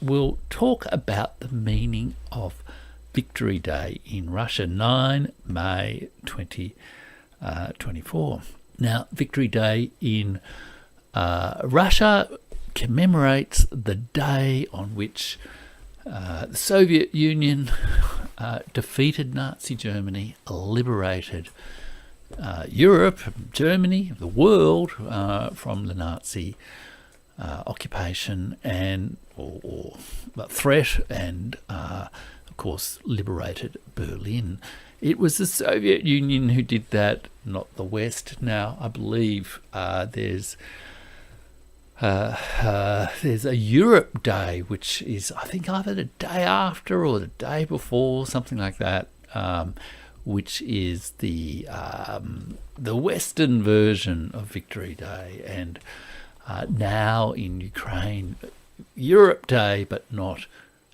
we'll talk about the meaning of Victory Day in Russia, 9 May 2024. Now, Victory Day in Russia commemorates the day on which the Soviet Union defeated Nazi Germany, liberated Europe, Germany, the world from the Nazi occupation and or threat, and of course liberated Berlin. It was the Soviet Union who did that, not the West. Now, I believe there's a Europe Day, which is, I think, either the day after or the day before, something like that, which is the Western version of Victory Day. And now in Ukraine, Europe Day, but not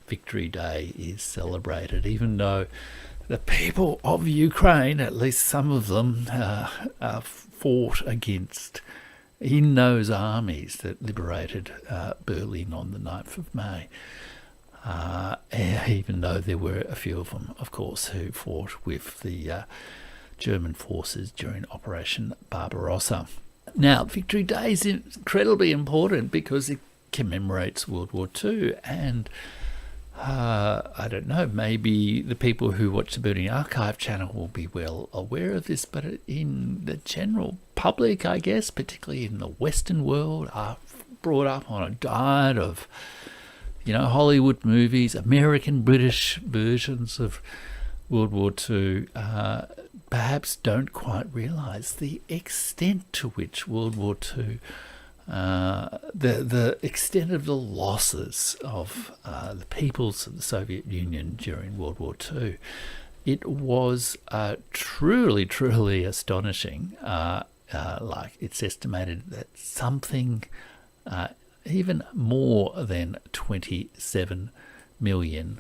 Victory Day, is celebrated, even though the people of Ukraine, at least some of them, fought against in those armies that liberated Berlin on the 9th of May, even though there were a few of them, of course, who fought with the German forces during Operation Barbarossa. Now, Victory Day is incredibly important because it commemorates World War II, and I don't know, maybe the people who watch the Burning Archive channel will be well aware of this, but in the general public, I guess, particularly in the Western world, are brought up on a diet of, Hollywood movies, American, British versions of World War II, perhaps don't quite realise the extent to which World War II, the extent of the losses of the peoples of the Soviet Union during World War II. It was truly, truly astonishing. Like, it's estimated that something even more than 27 million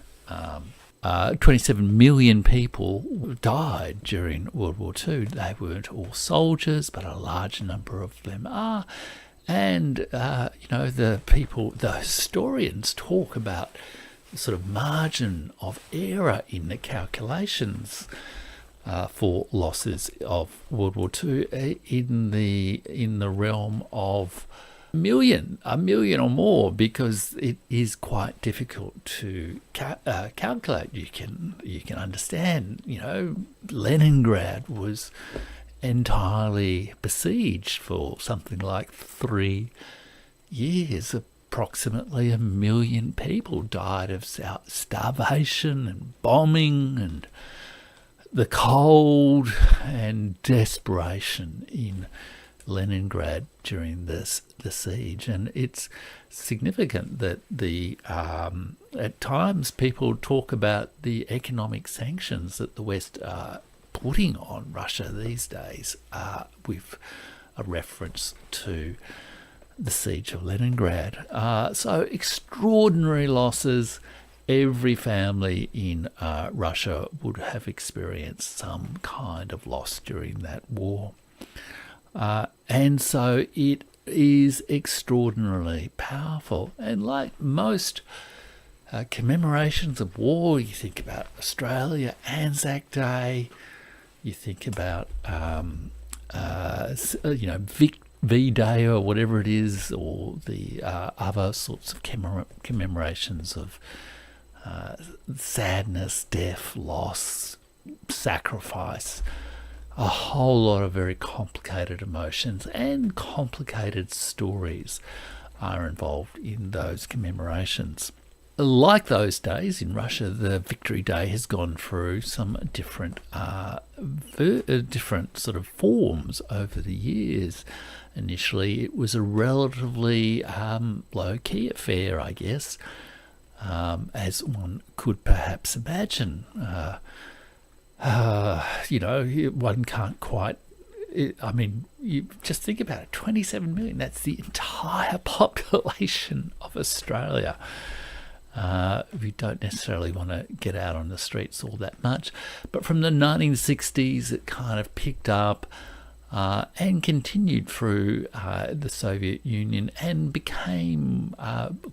people died during World War II. They weren't all soldiers, but a large number of them are. And, the historians talk about the sort of margin of error in the calculations for losses of World War II in the realm of a million or more, because it is quite difficult to calculate. You can understand, Leningrad was entirely besieged for something like 3 years. Approximately 1 million people died of starvation and bombing and the cold and desperation in Leningrad during the siege. And it's significant that at times people talk about the economic sanctions that the West are putting on Russia these days, with a reference to the siege of Leningrad. So extraordinary losses. Every family in Russia would have experienced some kind of loss during that war. And so it is extraordinarily powerful. And like most commemorations of war, you think about Australia, Anzac Day, you think about V-Day or whatever it is, or the other sorts of commemorations of sadness, death, loss, sacrifice. A whole lot of very complicated emotions and complicated stories are involved in those commemorations. Like those days in Russia, the Victory Day has gone through some different sort of forms over the years. Initially, it was a relatively low-key affair, I guess, as one could perhaps imagine. One can't quite... you just think about it, 27 million, that's the entire population of Australia. We don't necessarily want to get out on the streets all that much. But from the 1960s, it kind of picked up. and continued through the Soviet Union and became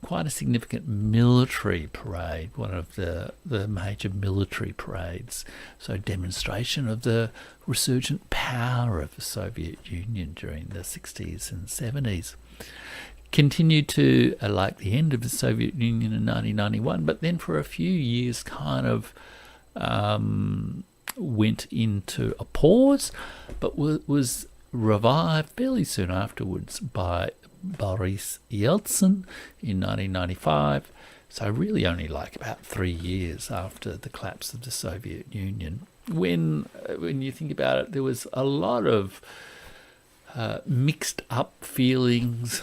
quite a significant military parade, one of the major military parades. So demonstration of the resurgent power of the Soviet Union during the 60s and 70s. Continued to like the end of the Soviet Union in 1991, but then for a few years kind of went into a pause, but was revived fairly soon afterwards by Boris Yeltsin in 1995. So really only like about 3 years after the collapse of the Soviet Union. When you think about it, there was a lot of mixed up feelings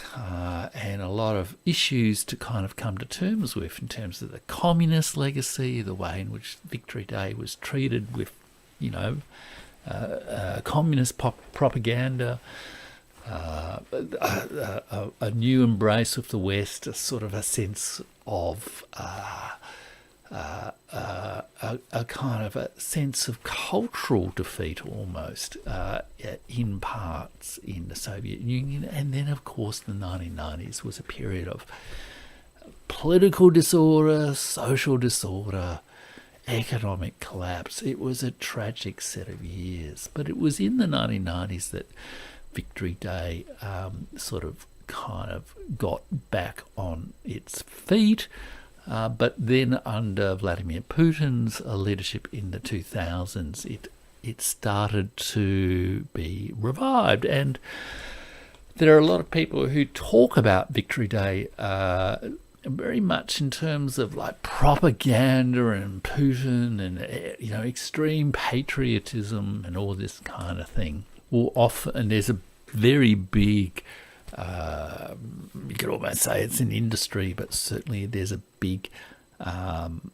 and a lot of issues to kind of come to terms with in terms of the communist legacy, the way in which Victory Day was treated with, communist propaganda, a new embrace of the West, a sort of a sense of a kind of a sense of cultural defeat almost in parts in the Soviet Union. And then, of course, the 1990s was a period of political disorder, social disorder, economic collapse. It was a tragic set of years. But it was in the 1990s that Victory Day sort of kind of got back on its feet. But then under Vladimir Putin's leadership in the 2000s, it started to be revived. And there are a lot of people who talk about Victory Day very much in terms of like propaganda and Putin and, extreme patriotism and all this kind of thing. And there's a very big, you could almost say it's an industry, but certainly there's a big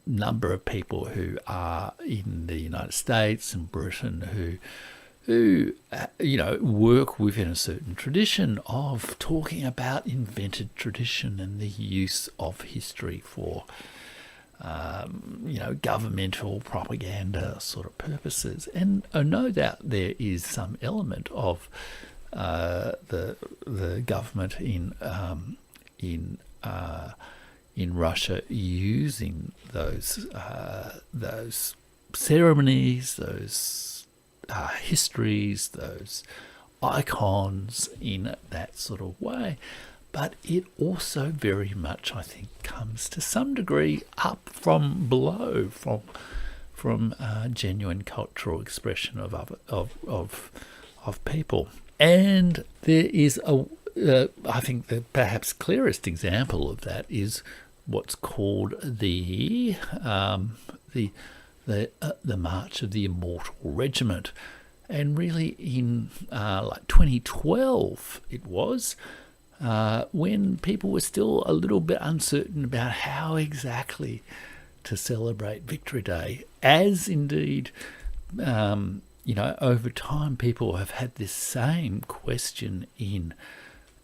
number of people who are in the United States and Britain who work within a certain tradition of talking about invented tradition and the use of history for governmental propaganda sort of purposes. And no doubt there is some element of the government in Russia using those ceremonies, those histories, those icons in that sort of way. But it also very much, I think, comes to some degree up from below, from genuine cultural expression of people. And there is I think the perhaps clearest example of that is what's called the March of the Immortal Regiment. And really in 2012 it was, when people were still a little bit uncertain about how exactly to celebrate Victory Day, as indeed over time people have had this same question in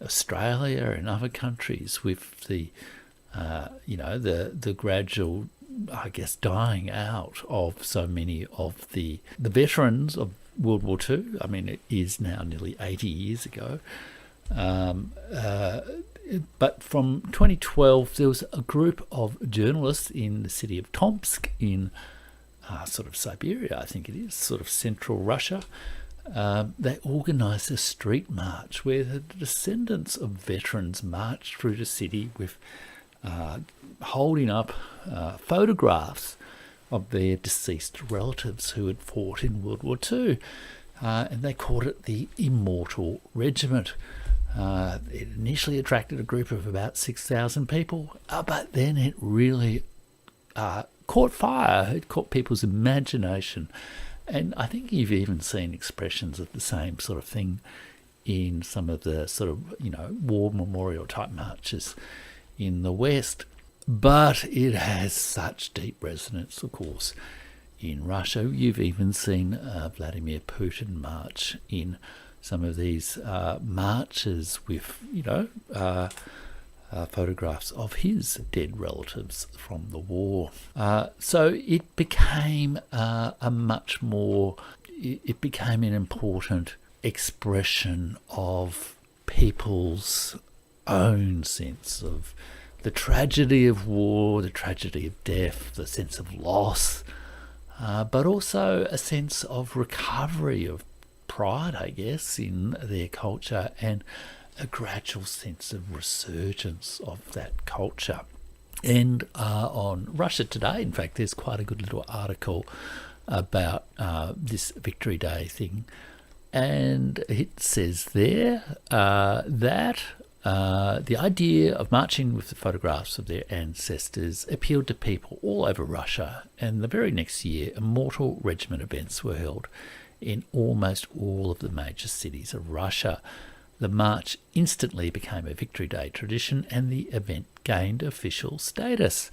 Australia and other countries with the gradual, I guess, dying out of so many of the veterans of World War II. I mean, it is now nearly 80 years ago. But from 2012, there was a group of journalists in the city of Tomsk in sort of Siberia, I think it is, sort of central Russia. They organised a street march where the descendants of veterans marched through the city with holding up photographs of their deceased relatives who had fought in World War II. And they called it the Immortal Regiment. It initially attracted a group of about 6,000 people, but then it really caught fire. It caught people's imagination. And I think you've even seen expressions of the same sort of thing in some of the sort of, war memorial type marches in the West. But it has such deep resonance, of course, in Russia. You've even seen Vladimir Putin march in some of these marches with, photographs of his dead relatives from the war. So it became it became an important expression of people's own sense of the tragedy of war, the tragedy of death, the sense of loss, but also a sense of recovery, of pride, I guess, in their culture, and a gradual sense of resurgence of that culture. And on Russia Today, in fact, there's quite a good little article about this Victory Day thing. And it says there that the idea of marching with the photographs of their ancestors appealed to people all over Russia. And the very next year, immortal regiment events were held in almost all of the major cities of Russia. The march instantly became a Victory Day tradition, and the event gained official status.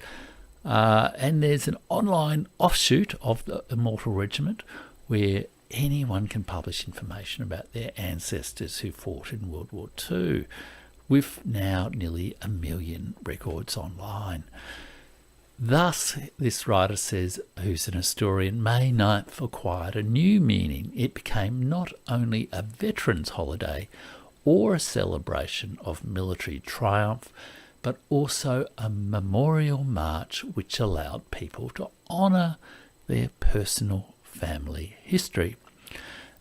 And there's an online offshoot of the Immortal Regiment where anyone can publish information about their ancestors who fought in World War II, with now nearly 1 million records online. Thus, this writer says, who's an historian, May 9th acquired a new meaning. It became not only a veterans' holiday or a celebration of military triumph, but also a memorial march which allowed people to honour their personal family history.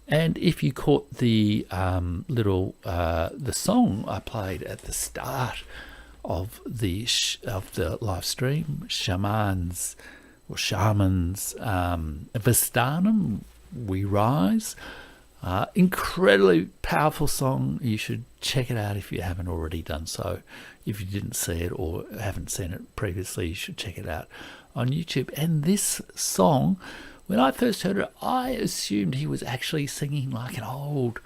And if you caught the the song I played at the start of the live stream, Shamans, Vastanam, We Rise. Incredibly powerful song. You should check it out if you haven't already done so. If you didn't see it or haven't seen it previously, you should check it out on YouTube. And this song, when I first heard it, I assumed he was actually singing like an old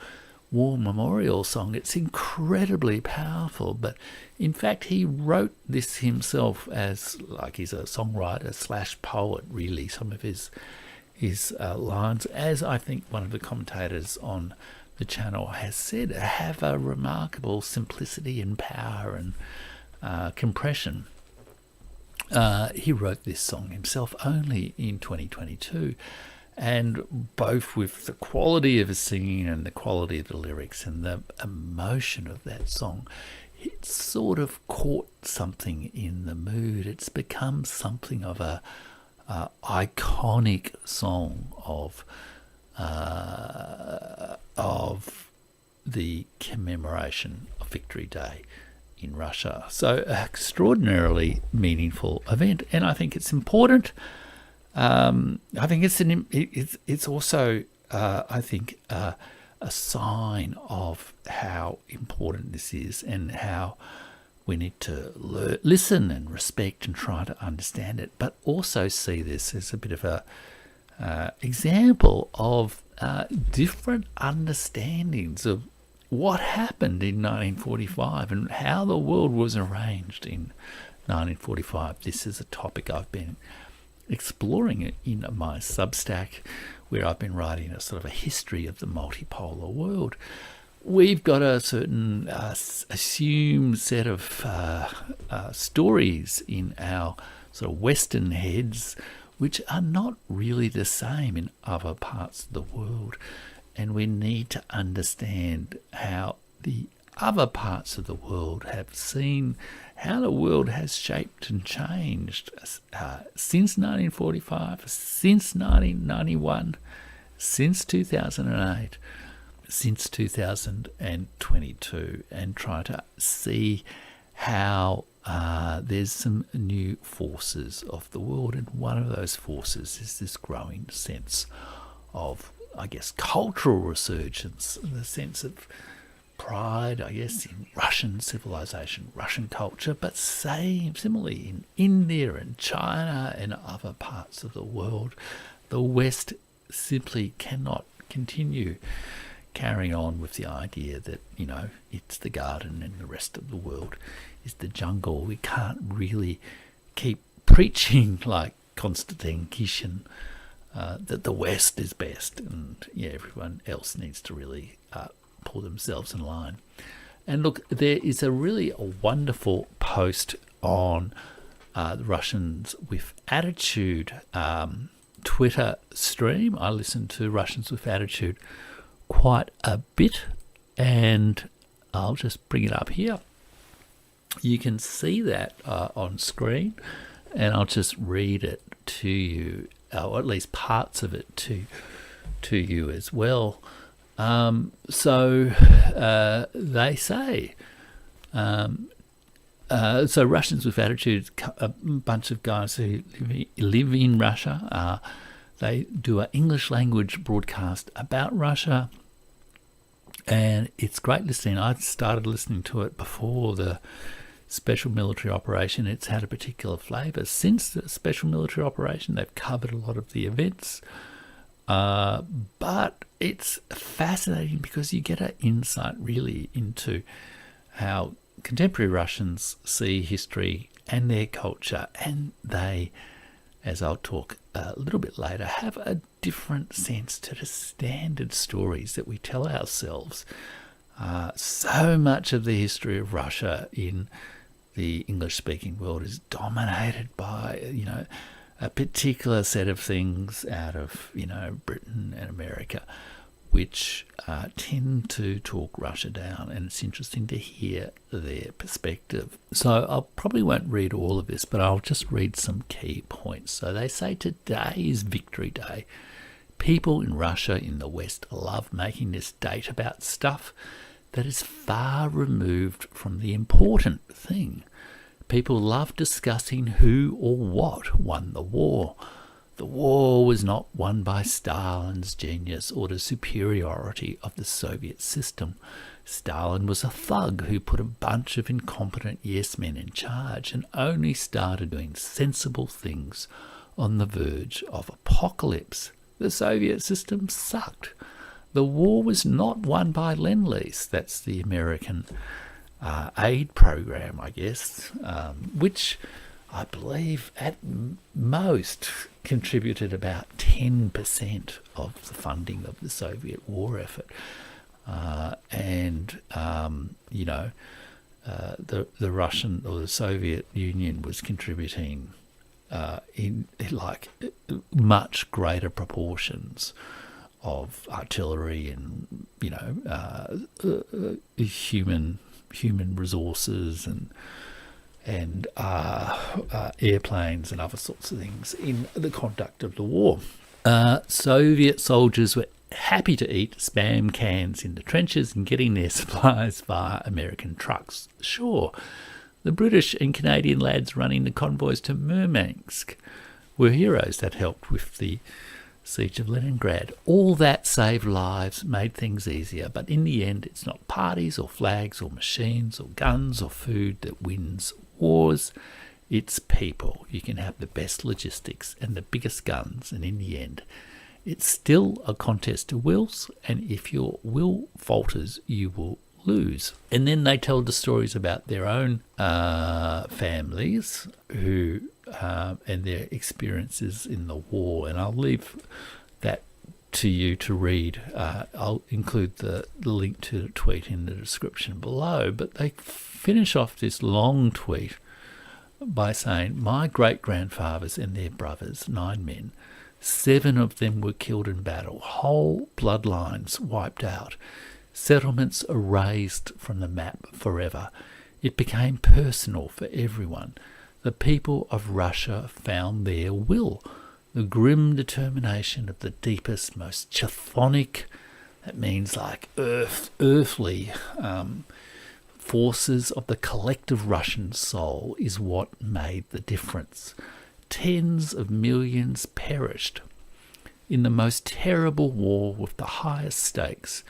war memorial song. It's incredibly powerful, but in fact he wrote this himself as, like, he's a songwriter / poet, really. Some of his lines, as I think one of the commentators on the channel has said, have a remarkable simplicity and power and compression. He wrote this song himself only in 2022, and both with the quality of his singing and the quality of the lyrics and the emotion of that song, it sort of caught something in the mood. It's become something of a iconic song of the commemoration of Victory Day in Russia. So, extraordinarily meaningful event, and I think it's important. I think it's also I think a sign of how important this is, and how we need to listen and respect and try to understand it, but also see this as a bit of a example of different understandings of what happened in 1945 and how the world was arranged in 1945. This is a topic I've been exploring in my Substack, where I've been writing a sort of a history of the multipolar world. We've got a certain assumed set of stories in our sort of Western heads, which are not really the same in other parts of the world. And we need to understand how the other parts of the world have seen how the world has shaped and changed since 1945, since 1991, since 2008, since 2022, and try to see how there's some new forces of the world. And one of those forces is this growing sense of, I guess, cultural resurgence, the sense of pride, I guess, in Russian civilization, Russian culture, but similarly in India and China and other parts of the world. The West simply cannot continue carrying on with the idea that, you know, it's the garden and the rest of the world is the jungle. We can't really keep preaching like Konstantin Kishin that the West is best, and everyone else needs to really pull themselves in line. And look, there is a wonderful post on the Russians with Attitude Twitter stream. I listen to Russians with Attitude quite a bit, and I'll just bring it up here. You can see that on screen, and I'll just read it to you, or at least parts of it to you as well. So they say, so Russians with attitude, a bunch of guys who live in Russia, they do an English language broadcast about Russia, and it's great listening. I started listening to it before the special military operation. It's had a particular flavour. Since the special military operation, they've covered a lot of the events, but it's fascinating because you get an insight really into how contemporary Russians see history and their culture, and they, as I'll talk a little bit later, have a different sense to the standard stories that we tell ourselves. So much of the history of Russia in the English-speaking world is dominated by, a particular set of things out of, Britain and America, which tend to talk Russia down, and it's interesting to hear their perspective. So I probably won't read all of this, but I'll just read some key points. So they say today is Victory Day. People in Russia in the West love making this date about stuff that is far removed from the important thing. People love discussing who or what won the war. The war was not won by Stalin's genius or the superiority of the Soviet system. Stalin was a thug who put a bunch of incompetent yes-men in charge and only started doing sensible things on the verge of apocalypse. The Soviet system sucked. The war was not won by Lend-Lease, that's the American aid program, I guess, which I believe at most contributed about 10% of the funding of the Soviet war effort. The Russian or the Soviet Union was contributing in like much greater proportions of artillery and human resources and airplanes and other sorts of things in the conduct of the war. Soviet soldiers were happy to eat Spam cans in the trenches and getting their supplies via American trucks. Sure, the British and Canadian lads running the convoys to Murmansk were heroes that helped with the siege of Leningrad. All that saved lives, made things easier, but in the end it's not parties or flags or machines or guns or food that wins wars. It's people. You can have the best logistics and the biggest guns, and in the end it's still a contest of wills, and if your will falters you will lose. And then they tell the stories about their own families who and their experiences in the war, and I'll leave that to you to read. I'll include the link to the tweet in the description below, but they finish off this long tweet by saying, my great-grandfathers and their brothers, 9 men, 7 of them were killed in battle, whole bloodlines wiped out, settlements erased from the map forever. It became personal for everyone. The people of Russia found their will, the grim determination of the deepest, most chthonic, that means like earthly forces of the collective Russian soul is what made the difference. Tens of millions perished in the most terrible war with the highest stakes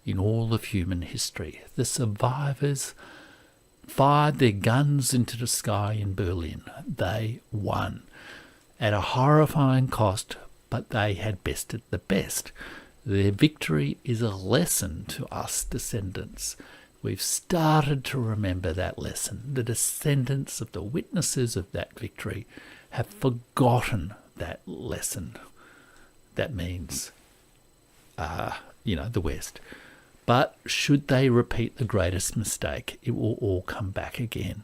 in all of human history. The survivors fired their guns into the sky in Berlin. They won at a horrifying cost, but they had bested the best. Their victory is a lesson to us descendants. We've started to remember that lesson. The descendants of the witnesses of that victory have forgotten that lesson. That means, the West. But should they repeat the greatest mistake, it will all come back again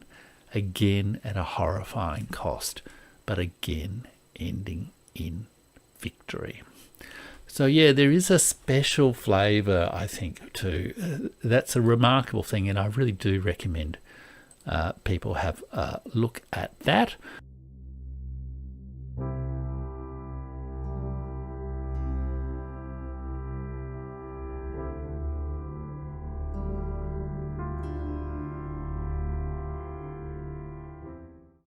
at a horrifying cost, but again ending in victory. So yeah, there is a special flavour, I think, too. That's a remarkable thing, and I really do recommend people have a look at that.